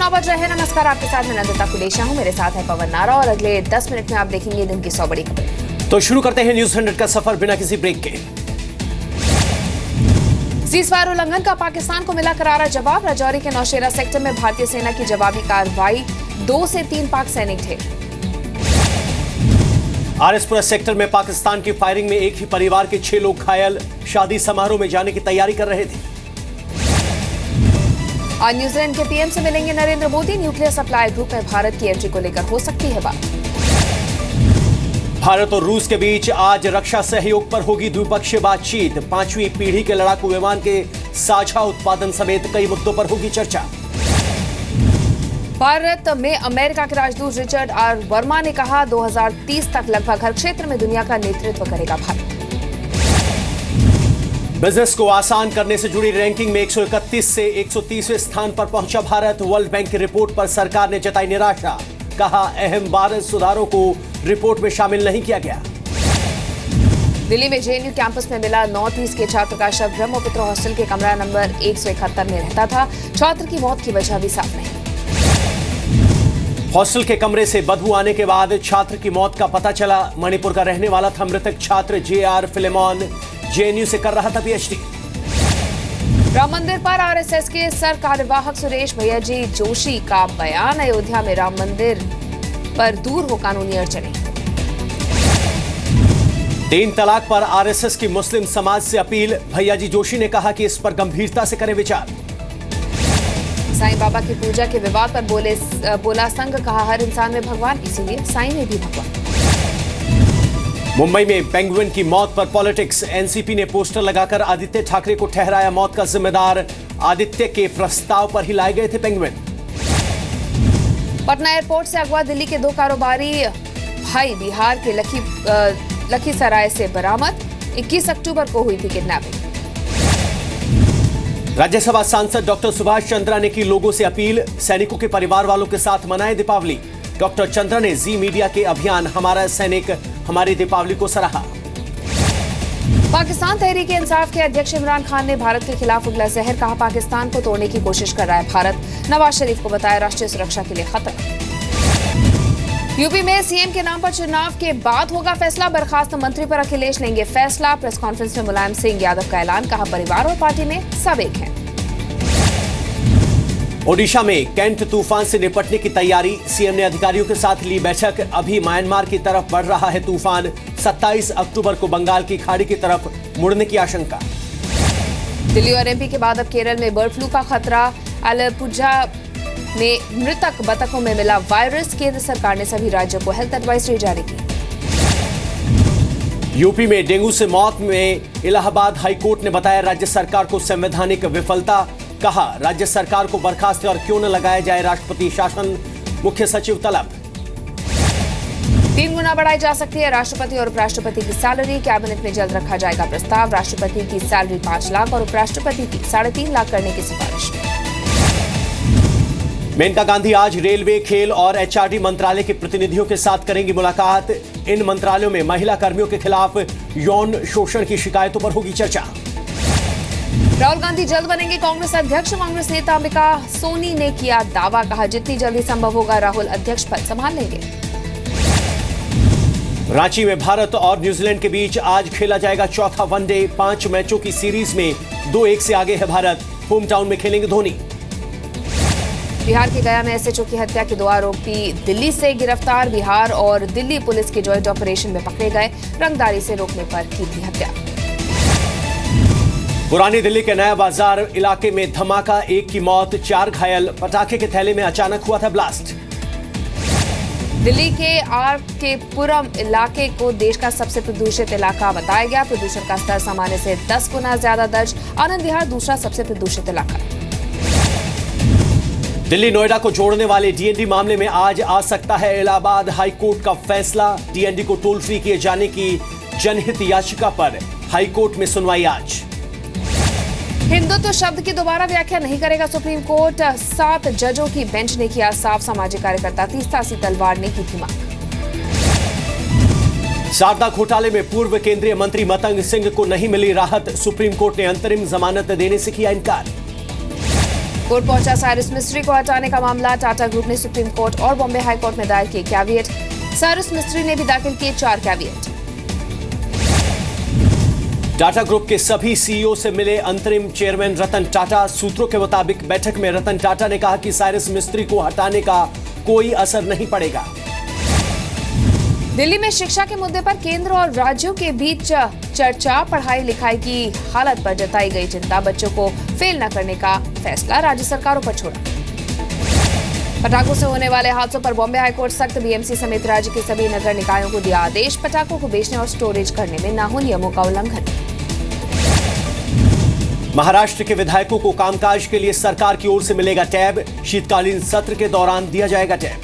9 बज रहे हैं। नमस्कार, आपके साथ मैं नंदिता कुलेशा हूं। मेरे साथ है पवन नारा और अगले 10 मिनट में आप देखेंगे दिन की 100 बड़ी खबरें। तो शुरू करते हैं न्यूज 100 का सफर बिना किसी ब्रेक के। सीजफायर उल्लंघन का पाकिस्तान को मिला करारा जवाब। राजौरी के नौशेरा सेक्टर में भारतीय सेना की जवाबी कार्रवाई, 2 से 3 पाक सैनिक ढेर। आरएसपुरा सेक्टर में पाकिस्तान की फायरिंग में एक ही परिवार के 6 लोग घायल। शादी समारोह में जाने की तैयारी कर रहे थे। आज न्यूजीलैंड के पीएम से मिलेंगे Narendra Modi. Nuclear supply group में भारत की एंट्री को लेकर हो सकती है बात। भारत और रूस के बीच आज रक्षा सहयोग पर होगी द्विपक्षीय बातचीत। 5वीं पीढ़ी के लड़ाकू विमान के साझा उत्पादन समेत कई मुद्दों पर होगी चर्चा। भारत में अमेरिका के राजदूत रिचर्ड आर वर्मा ने कहा, 2030 तक लगभग हर क्षेत्र में दुनिया का नेतृत्व करेगा भारत। बिजनेस को आसान करने से जुड़ी रैंकिंग में 131 से 130वें स्थान पर पहुंचा भारत। वर्ल्ड बैंक की रिपोर्ट पर सरकार ने जताई निराशा। कहा, अहम 12 सुधारों को रिपोर्ट में शामिल नहीं किया गया। दिल्ली में जेएनयू कैंपस में मिला नॉर्थ ईस्ट के छात्र का शव। ब्रह्मपुत्र हॉस्टल के कमरा नंबर 171 में रहता था। छात्र की मौत की वजह भी साफ नहीं। हॉस्टल के कमरे से बदबू आने के बाद छात्र की मौत का पता चला। मणिपुर का रहने वाला था मृतक छात्र JR फिलेमॉन। जेएनयू से कर रहा था PhD। राम मंदिर पर आरएसएस के सर कार्यवाहक सुरेश भैयाजी जोशी का बयान। अयोध्या में राम मंदिर पर दूर हो कानूनी अड़चनें। 3 तलाक पर आरएसएस की मुस्लिम समाज से अपील। भैयाजी जोशी ने कहा कि इस पर गंभीरता से करें विचार। साईं बाबा की पूजा के विवाद पर बोला संघ, कहा हर इंसान में भगवान, इसीलिए साईं में भी भगवान। मुंबई में पेंगुइन की मौत पर पॉलिटिक्स। एनसीपी ने पोस्टर लगाकर आदित्य ठाकरे को ठहराया मौत का जिम्मेदार। आदित्य के प्रस्ताव पर ही लाए गए थे पेंगुइन। पटना एयरपोर्ट से अगवा दिल्ली के 2 कारोबारी भाई बिहार के लखीसराय से बरामद। 21 अक्टूबर को हुई थी किडनैपिंग। राज्यसभा सांसद डॉक्टर सुभाष चंद्रा ने की लोगों से अपील। सैनिकों के परिवार वालों के साथ मनाएं दीपावली। डॉक्टर चंद्रा ने जी मीडिया के अभियान हमारा सैनिक हमारी दीपावली को सराहा। पाकिस्तान तहरीक इंसाफ के अध्यक्ष इमरान खान ने भारत के खिलाफ उगला जहर। कहा, पाकिस्तान को तोड़ने की कोशिश कर रहा है भारत। नवाज शरीफ को बताया राष्ट्रीय सुरक्षा के लिए खतरा। यूपी में सीएम के नाम पर चुनाव के बाद होगा फैसला। बर्खास्त मंत्री पर अखिलेश लेंगे फैसला। प्रेस कॉन्फ्रेंस में मुलायम सिंह यादव का ऐलान। कहा, परिवार और पार्टी में सब एक हैं। ओडिशा में कैंट तूफान से निपटने की तैयारी। सीएम ने अधिकारियों के साथ ली बैठक। अभी म्यांमार की तरफ बढ़ रहा है तूफान। 27 अक्टूबर को बंगाल की खाड़ी की तरफ मुड़ने की आशंका। दिल्ली और एमपी के बाद अब केरल में बर्ड फ्लू का खतरा। आलपुझा में मृतक बतखों में मिला वायरस। केंद्र सरकार ने सभी राज्यों को हेल्थ एडवाइजरी जारी की। यूपी में डेंगू से मौत में इलाहाबाद हाईकोर्ट ने बताया राज्य सरकार को संवैधानिक विफलता। कहा, राज्य सरकार को बर्खास्त और क्यों न लगाया जाए राष्ट्रपति शासन। मुख्य सचिव तलब। 3 गुना बढ़ाई जा सकती है राष्ट्रपति और उपराष्ट्रपति की सैलरी। कैबिनेट में जल्द रखा जाएगा प्रस्ताव। राष्ट्रपति की सैलरी 5 लाख और उपराष्ट्रपति की 3.5 लाख करने की सिफारिश। मेनका गांधी आज रेलवे, खेल और HRD मंत्रालय के प्रतिनिधियों के साथ करेंगी मुलाकात। इन मंत्रालयों में महिला कर्मियों के खिलाफ यौन शोषण की शिकायतों पर होगी चर्चा। राहुल गांधी जल्द बनेंगे कांग्रेस अध्यक्ष। कांग्रेस नेता अंबिका सोनी ने किया दावा। कहा, जितनी जल्दी संभव होगा राहुल अध्यक्ष पद संभाल लेंगे। रांची में भारत और न्यूजीलैंड के बीच आज खेला जाएगा चौथा वनडे। 5 मैचों की सीरीज में 2-1 से आगे है भारत। होम टाउन में खेलेंगे धोनी। बिहार के गया में एसएचओ की हत्या के 2 आरोपी दिल्ली से गिरफ्तार। बिहार और दिल्ली पुलिस के जॉइंट ऑपरेशन में पकड़े गए। रंगदारी से रोकने पर की थी हत्या। पुरानी दिल्ली के नया बाजार इलाके में धमाका, 1 की मौत, 4 घायल। पटाखे के थैले में अचानक हुआ था ब्लास्ट। दिल्ली के के पुरम इलाके को देश का सबसे प्रदूषित इलाका बताया गया। प्रदूषण का स्तर सामान्य से 10 गुना ज्यादा दर्ज। आनंद विहार दूसरा सबसे प्रदूषित इलाका। दिल्ली नोएडा को जोड़ने वाले DND मामले में आज आ सकता है इलाहाबाद हाईकोर्ट का फैसला। DND को टोल फ्री किए जाने की जनहित याचिका पर हाईकोर्ट में सुनवाई आज। हिंदुत्व शब्द की दोबारा व्याख्या नहीं करेगा सुप्रीम कोर्ट। 7 जजों की बेंच ने किया साफ। सामाजिक कार्यकर्ता तीस्ता सी तलवार ने की थी मांग। शारदा घोटाले में पूर्व केंद्रीय मंत्री मतंग सिंह को नहीं मिली राहत। सुप्रीम कोर्ट ने अंतरिम जमानत देने से किया इनकार। कोर्ट पहुंचा साइरस मिस्त्री को हटाने का मामला। टाटा ग्रुप ने सुप्रीम कोर्ट और बॉम्बे हाई कोर्ट में दायर किए कैविएट। साइरस मिस्त्री ने भी दाखिल किए 4 कैविएट। टाटा ग्रुप के सभी सीईओ से मिले अंतरिम चेयरमैन रतन टाटा। सूत्रों के मुताबिक बैठक में रतन टाटा ने कहा कि साइरस मिस्त्री को हटाने का कोई असर नहीं पड़ेगा। दिल्ली में शिक्षा के मुद्दे पर केंद्र और राज्यों के बीच चर्चा। पढ़ाई लिखाई की हालत पर जताई गई चिंता। बच्चों को फेल न करने का फैसला राज्य सरकारों पर छोड़ा। पटाखों से होने वाले हादसों पर बॉम्बे हाईकोर्ट सख्त। बीएमसी समेत राज्य के सभी नगर निकायों को दिया आदेश। पटाखों को बेचने और स्टोरेज करने में न हो नियमों का उल्लंघन। महाराष्ट्र के विधायकों को कामकाज के लिए सरकार की ओर से मिलेगा टैब। शीतकालीन सत्र के दौरान दिया जाएगा टैब।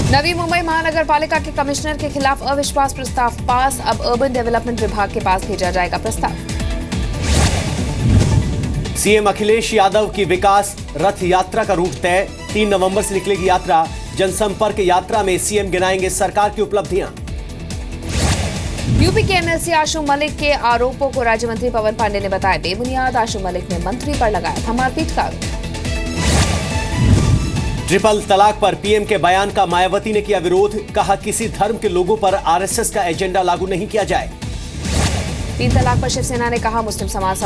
नवी मुंबई महानगर पालिका के कमिश्नर के खिलाफ अविश्वास प्रस्ताव पास। अब अर्बन डेवलपमेंट विभाग के पास भेजा जाएगा प्रस्ताव। सीएम अखिलेश यादव की विकास रथ यात्रा का रूट तय। 3 नवंबर से निकलेगी यात्रा। जनसंपर्क यात्रा में सीएम गिनाएंगे सरकार की उपलब्धियां। यूपी के एमएलसी आशु मलिक के आरोपों को राज्य मंत्री पवन पांडे ने बताया बेबुनियाद। आशु मलिक ने मंत्री पर लगाया था मारपीट का आरोप। ट्रिपल तलाक पर पीएम के बयान का मायावती ने किया विरोध। कहा किसी धर्म के लोगों पर आरएसएस का एजेंडा लागू नहीं किया जाए। 3 तलाक पर शिवसेना ने कहा मुस्लिम समाज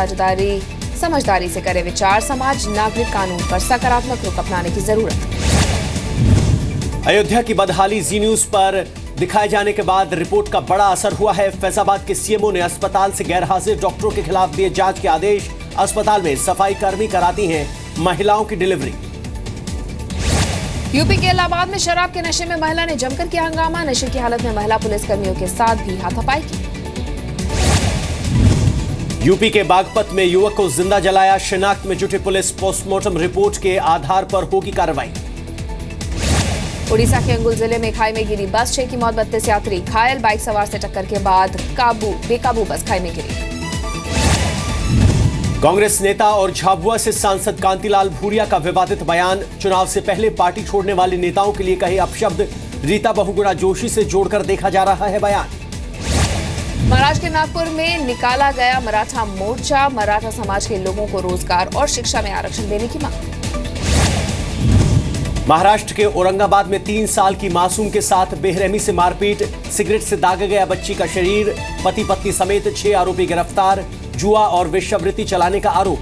समझदारी से करे विचार। समाज नागरिक कानून पर सकारात्मक रुख अपनाने की जरूरत। अयोध्या की बदहाली जी न्यूज पर दिखाए जाने के बाद रिपोर्ट का बड़ा असर हुआ है। फैजाबाद के सीएमओ ने अस्पताल से गैरहाजिर डॉक्टरों के खिलाफ दिए जांच के आदेश। अस्पताल में सफाई कर्मी कराती हैं महिलाओं की डिलीवरी। यूपी के इलाहाबाद में शराब के नशे में महिला ने जमकर किया हंगामा। नशे की हालत में महिला पुलिसकर्मियों के साथ भी हाथापाई की। यूपी के बागपत में युवक को जिंदा जलाया। शिनाख्त में जुटी पुलिस। पोस्टमार्टम रिपोर्ट के आधार पर होगी कार्रवाई। उड़ीसा के अंगुल जिले में खाई में गिरी बस। 6 की मौत, 32 यात्री घायल। बाइक सवार से टक्कर के बाद बेकाबू बस खाई में गिरी। कांग्रेस नेता और झाबुआ से सांसद कांतिलाल भूरिया का विवादित बयान। चुनाव से पहले पार्टी छोड़ने वाले नेताओं के लिए कहे अपशब्द। रीता बहुगुणा जोशी से जोड़कर देखा जा रहा है बयान। महाराष्ट्र के नागपुर में निकाला गया मराठा मोर्चा। मराठा समाज के लोगों को रोजगार और शिक्षा में आरक्षण देने की मांग। महाराष्ट्र के औरंगाबाद में 3 साल की मासूम के साथ बेरहमी से मारपीट। सिगरेट से दागा गया बच्ची का शरीर। पति पत्नी समेत 6 आरोपी गिरफ्तार। जुआ और वेश्यावृत्ति चलाने का आरोप।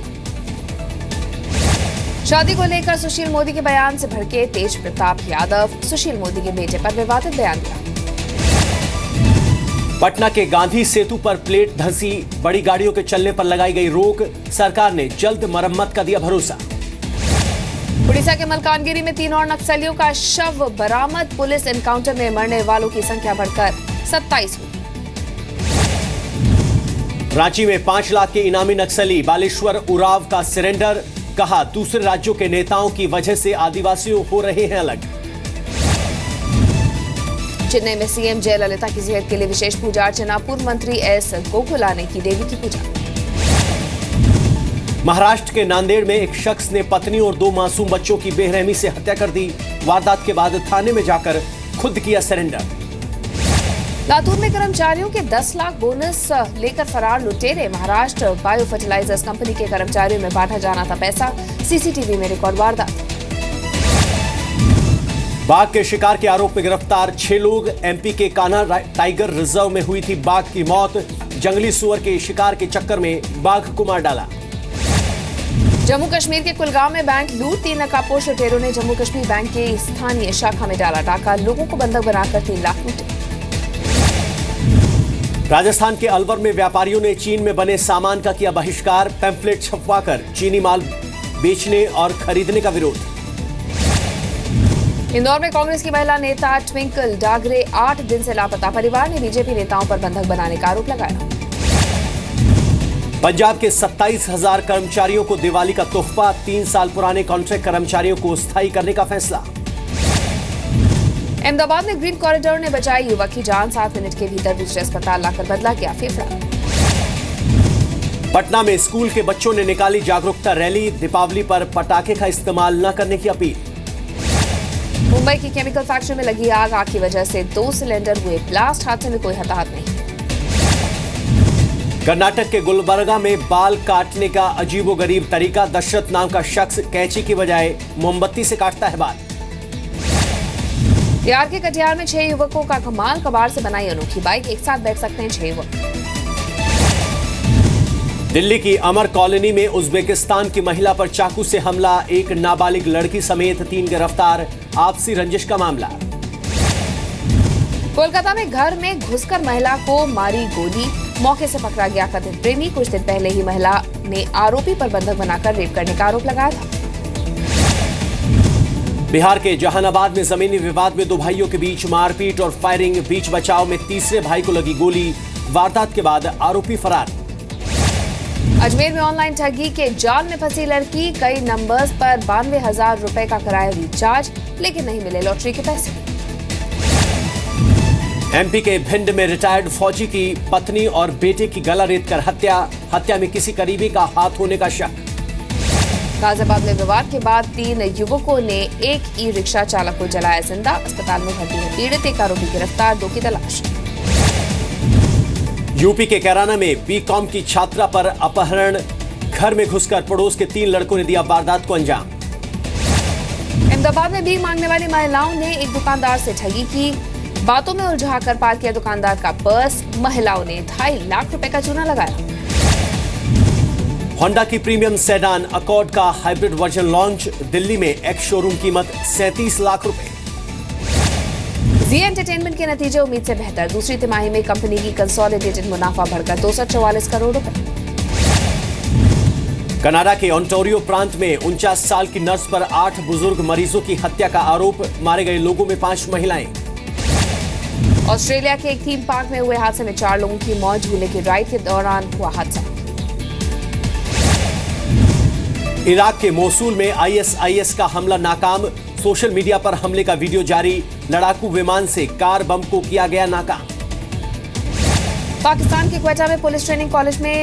शादी को लेकर सुशील मोदी के बयान से भड़के तेज प्रताप यादव। सुशील मोदी के बेटे पर विवादित बयान दिया। पटना के गांधी सेतु पर प्लेट धंसी। बड़ी गाड़ियों के चलने पर लगाई गई रोक। सरकार ने जल्द मरम्मत का दिया भरोसा। उड़ीसा के मलकानगिरी में 3 और नक्सलियों का शव बरामद। पुलिस एनकाउंटर में मरने वालों की संख्या बढ़कर 27 हुई। रांची में 5 लाख के इनामी नक्सली बालेश्वर उराव का सरेंडर। कहा दूसरे राज्यों के नेताओं की वजह से आदिवासियों हो रहे हैं अलग। चेन्नई में सीएम जयललिता की सेहत के लिए विशेष पूजा अर्चना। पूर्व मंत्री एस गोकुला ने की देवी की पूजा। महाराष्ट्र के नांदेड़ में एक शख्स ने पत्नी और 2 मासूम बच्चों की बेरहमी से हत्या कर दी। वारदात के बाद थाने में जाकर खुद किया सरेंडर। लातूर में कर्मचारियों के 10 लाख बोनस लेकर फरार लुटेरे। महाराष्ट्र बायो फर्टिलाइजर्स कंपनी के कर्मचारियों में बांटा जाना था पैसा। सीसीटीवी में रिकॉर्ड वारदात। बाघ के शिकार के आरोप में गिरफ्तार 6 लोग। एमपी के कान्हा टाइगर रिजर्व में हुई थी बाघ की मौत। जंगली सुअर के शिकार के चक्कर में बाघ को मार डाला। जम्मू कश्मीर के कुलगांव में बैंक लूट। 3 नकाबपोश लुटेरों ने जम्मू कश्मीर बैंक की स्थानीय शाखा में डाला डाका। लोगों को बंधक बनाकर 3 लाख लूटे। राजस्थान के अलवर में व्यापारियों ने चीन में बने सामान का किया बहिष्कार। पैम्फलेट छपवाकर चीनी माल बेचने और खरीदने का विरोध। इंदौर में कांग्रेस की महिला नेता ट्विंकल डागरे 8 दिन से लापता। परिवार ने बीजेपी नेताओं पर बंधक बनाने का आरोप लगाया। पंजाब के 27,000 कर्मचारियों को दिवाली का तोहफा। 3 साल पुराने कॉन्ट्रैक्ट कर्मचारियों को स्थायी करने का फैसला। अहमदाबाद में ग्रीन कॉरिडोर ने बचाई युवक की जान। 7 मिनट के भीतर दूसरे अस्पताल लाकर बदला गया फेफड़ा। पटना में स्कूल के बच्चों ने निकाली जागरूकता रैली। दीपावली पर पटाखे का इस्तेमाल न करने की अपील। मुंबई की केमिकल फैक्ट्री में लगी आग। आग की वजह से 2 सिलेंडर हुए ब्लास्ट। हादसे में कोई हताहत नहीं। कर्नाटक के गुलबर्गा में बाल काटने का अजीबोगरीब तरीका। दशरथ नाम का शख्स कैंची की बजाय मोमबत्ती से काटता है बाल। बिहार के कटिहार में 6 युवकों का कमाल, कबाड़ से बनाई अनोखी बाइक, एक साथ बैठ सकते हैं 6 युवक। दिल्ली की अमर कॉलोनी में उज्बेकिस्तान की महिला पर चाकू से हमला, एक नाबालिग लड़की समेत 3 गिरफ्तार। आपसी रंजिश का मामला। कोलकाता में घर में घुसकर महिला को मारी गोली, मौके से पकड़ा गया कथित प्रेमी। कुछ दिन पहले ही महिला ने आरोपी पर बंधक बनाकर रेप करने का आरोप लगाया था। बिहार के जहानाबाद में जमीनी विवाद में 2 भाइयों के बीच मारपीट और फायरिंग, बीच बचाव में तीसरे भाई को लगी गोली। वारदात के बाद आरोपी फरार। अजमेर में ऑनलाइन ठगी के जाल में फंसी लड़की, कई नंबर्स पर 92,000 रुपए का कराया रिचार्ज, लेकिन नहीं मिले लॉटरी के पैसे। एमपी के भिंड में रिटायर्ड फौजी की पत्नी और बेटे की गला रेतकर हत्या में किसी करीबी का हाथ होने का शक। गाजियाबाद में विवाद के बाद 3 युवकों ने एक ई-रिक्शा चालक को जलाया जिंदा। अस्पताल में भर्ती है पीड़ित, एक आरोपी गिरफ्तार, 2 की तलाश। यूपी के कैराना में बीकॉम की छात्रा पर अपहरण, घर में घुसकर पड़ोस के 3 लड़कों ने दिया वारदात को अंजाम। अहमदाबाद में भीख मांगने वाली महिलाओं ने एक दुकानदार से ठगी की, बातों में उलझाकर पार किया दुकानदार का पर्स। महिलाओं ने 2.5 लाख रुपए का चूना लगाया। होंडा की प्रीमियम सेडान अकॉर्ड का हाइब्रिड वर्जन लॉन्च, दिल्ली में एक्स शोरूम कीमत 37 लाख रुपए। जी एंटरटेनमेंट के नतीजे उम्मीद से बेहतर, दूसरी तिमाही में कंपनी की कंसोलिडेटेड मुनाफा बढ़कर 244 करोड़ रुपए। कनाडा के ओंटारियो प्रांत में 49 साल की नर्स पर 8 बुजुर्ग मरीजों की हत्या का आरोप, मारे गए लोगों में 5 महिलाएं। ऑस्ट्रेलिया के एक थीम पार्क में हुए हादसे में 4 लोगों की मौत, झूले की राइड के दौरान हुआ हादसा। इराक के मोसूल में आईएसआईएस का हमला नाकाम, सोशल मीडिया पर हमले का वीडियो जारी। लड़ाकू विमान से कार बम को किया गया नाकाम। पाकिस्तान के क्वेटा में पुलिस ट्रेनिंग कॉलेज में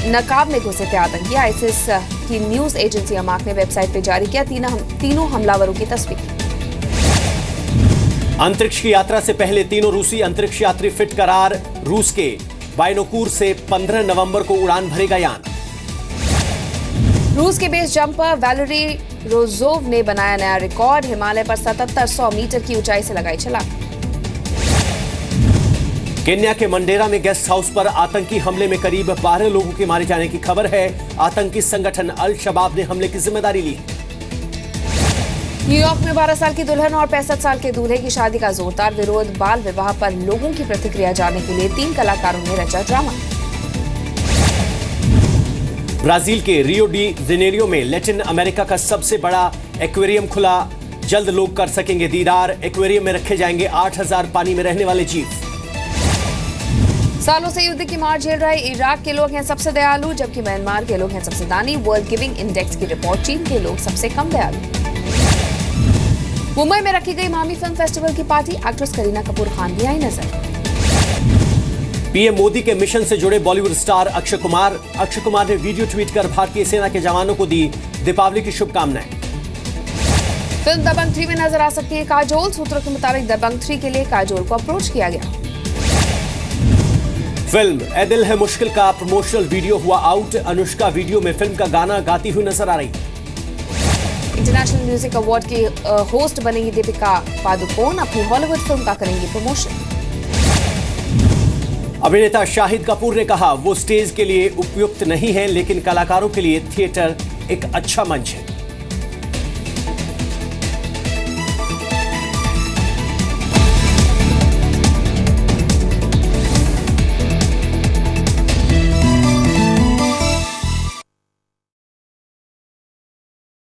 नकाब में घुसे थे आतंकी। आईएसआईएस की न्यूज एजेंसी अमाक ने वेबसाइट पर जारी किया तीनों हमलावरों की तस्वीर। अंतरिक्ष की यात्रा से पहले तीनों रूसी अंतरिक्ष यात्री फिट करार, रूस के बाइनोकुर से 15 नवंबर को उड़ान भरेगा यान। रूस के बेस जंपर वैलेरी रोजोव ने बनाया नया रिकॉर्ड, हिमालय पर 7700 मीटर की ऊंचाई से लगाई छलांग। केन्या के मंडेरा में गेस्ट हाउस पर आतंकी हमले में करीब 12 लोगों के मारे जाने की खबर है। आतंकी संगठन अल शबाब ने हमले की जिम्मेदारी ली। न्यूयॉर्क में 12 साल की दुल्हन और 65 साल के दूल्हे की शादी का जोरदार विरोध, बाल विवाह पर लोगों की प्रतिक्रिया जानने के लिए 3 कलाकारों ने रचा ड्रामा। ब्राजील के रियो डी जेनेरियो में लैटिन अमेरिका का सबसे बड़ा एक्वेरियम खुला, जल्द लोग कर सकेंगे दीदार। एक्वेरियम में रखे जाएंगे 8000 पानी में रहने वाले जीव। सालों से युद्ध की मार झेल रहे इराक के लोग हैं सबसे दयालु, जबकि म्यांमार के लोग हैं सबसे दानी। वर्ल्ड गिविंग इंडेक्स की रिपोर्ट, चीन के लोग सबसे कम दयालु। मुंबई में रखी गई मामी फिल्म फेस्टिवल की पार्टी, एक्ट्रेस करीना कपूर खान भी आई नजर। पीएम मोदी के मिशन से जुड़े बॉलीवुड स्टार अक्षय कुमार ने वीडियो ट्वीट कर भारतीय सेना के जवानों को दी दीपावली की शुभकामनाएं। फिल्म दबंग 3 में नजर आ सकती है काजोल, सूत्रों के मुताबिक दबंग 3 के लिए काजोल को अप्रोच किया गया। फिल्म ए दिल है मुश्किल का प्रमोशनल वीडियो हुआ आउट, अनुष्का वीडियो में फिल्म का गाना गाती हुई नजर आ रही। इंटरनेशनल म्यूजिक अवार्ड की होस्ट बनेंगी दीपिका पादुकोण, अपनी हॉलीवुड फिल्म का करेंगी प्रमोशन। अभिनेता शाहिद कपूर ने कहा वो स्टेज के लिए उपयुक्त नहीं है, लेकिन कलाकारों के लिए थिएटर एक अच्छा मंच है।